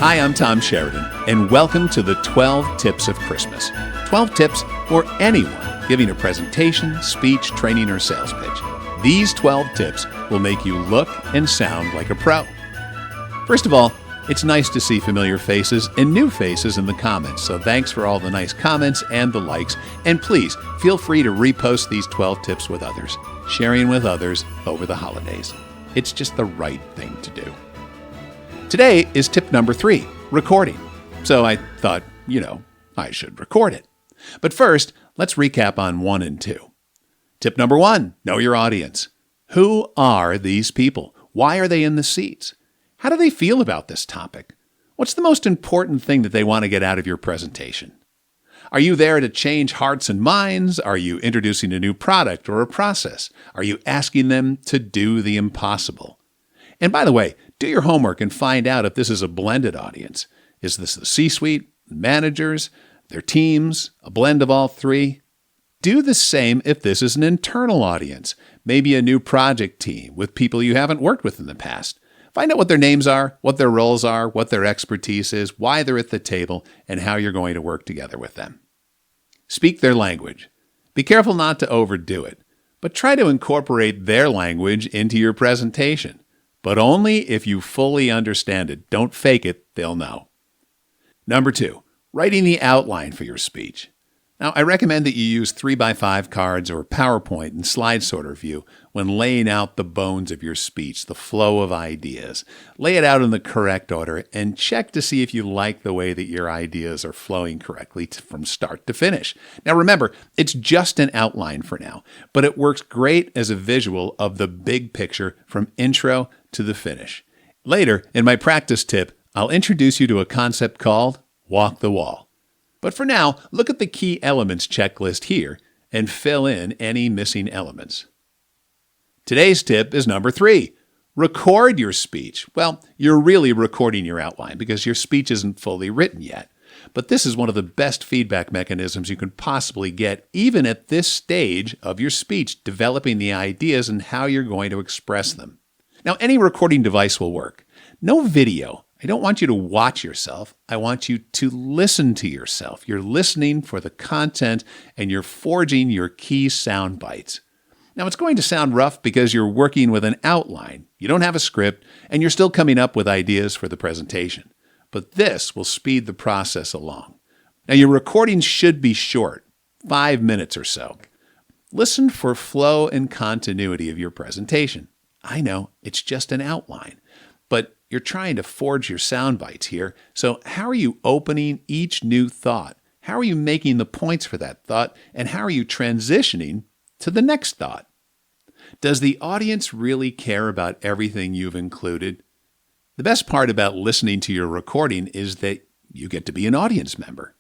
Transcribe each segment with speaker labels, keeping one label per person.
Speaker 1: Hi, I'm Tom Sheridan, and welcome to the 12 Tips of Christmas. 12 tips for anyone giving a presentation, speech, training, or sales pitch. These 12 tips will make you look and sound like a pro. First of all, it's nice to see familiar faces and new faces in the comments, so thanks for all the nice comments and the likes, and please feel free to repost these 12 tips with others, sharing with others over the holidays. It's just the right thing to do. Today is tip number 3, recording. So I thought, I should record it. But first, let's recap on 1 and 2. Tip number 1, know your audience. Who are these people? Why are they in the seats? How do they feel about this topic? What's the most important thing that they want to get out of your presentation? Are you there to change hearts and minds? Are you introducing a new product or a process? Are you asking them to do the impossible? And by the way, do your homework and find out if this is a blended audience. Is this the C-suite, managers, their teams, a blend of all three? Do the same if this is an internal audience, maybe a new project team with people you haven't worked with in the past. Find out what their names are, what their roles are, what their expertise is, why they're at the table, and how you're going to work together with them. Speak their language. Be careful not to overdo it, but try to incorporate their language into your presentation. But only if you fully understand it. Don't fake it, they'll know. Number 2, writing the outline for your speech. Now, I recommend that you use 3x5 cards or PowerPoint and slide sorter view when laying out the bones of your speech, the flow of ideas. Lay it out in the correct order and check to see if you like the way that your ideas are flowing correctly from start to finish. Now, remember, it's just an outline for now, but it works great as a visual of the big picture from intro to the finish. Later, in my practice tip, I'll introduce you to a concept called Walk the Wall. But for now, look at the key elements checklist here and fill in any missing elements. Today's tip is number 3. Record your speech. Well, you're really recording your outline because your speech isn't fully written yet. But this is one of the best feedback mechanisms you can possibly get, even at this stage of your speech, developing the ideas and how you're going to express them. Now, any recording device will work. No video. I don't want you to watch yourself. I want you to listen to yourself. You're listening for the content and you're forging your key sound bites. Now, it's going to sound rough because you're working with an outline. You don't have a script and you're still coming up with ideas for the presentation. But this will speed the process along. Now, your recordings should be short, 5 minutes or so. Listen for flow and continuity of your presentation. I know it's just an outline, but you're trying to forge your sound bites here. So how are you opening each new thought? How are you making the points for that thought? And how are you transitioning to the next thought? Does the audience really care about everything you've included? The best part about listening to your recording is that you get to be an audience member.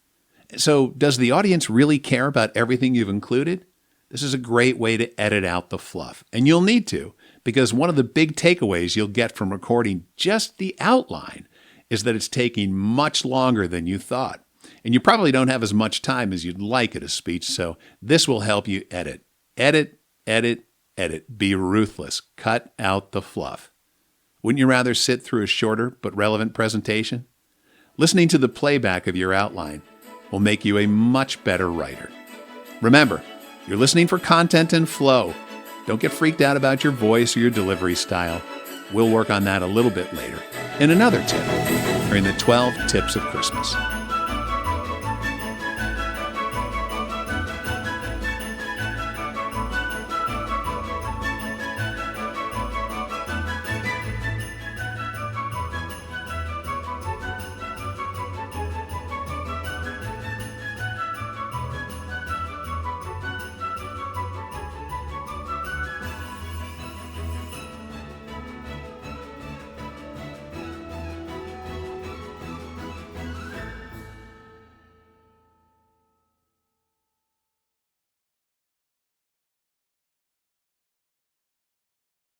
Speaker 1: So does the audience really care about everything you've included? This is a great way to edit out the fluff, and you'll need to, because one of the big takeaways you'll get from recording just the outline is that it's taking much longer than you thought. And you probably don't have as much time as you'd like at a speech, so this will help you edit. Edit, edit, edit. Be ruthless. Cut out the fluff. Wouldn't you rather sit through a shorter but relevant presentation? Listening to the playback of your outline will make you a much better writer. Remember, you're listening for content and flow. Don't get freaked out about your voice or your delivery style. We'll work on that a little bit later in another tip during the 12 Tips of Christmas.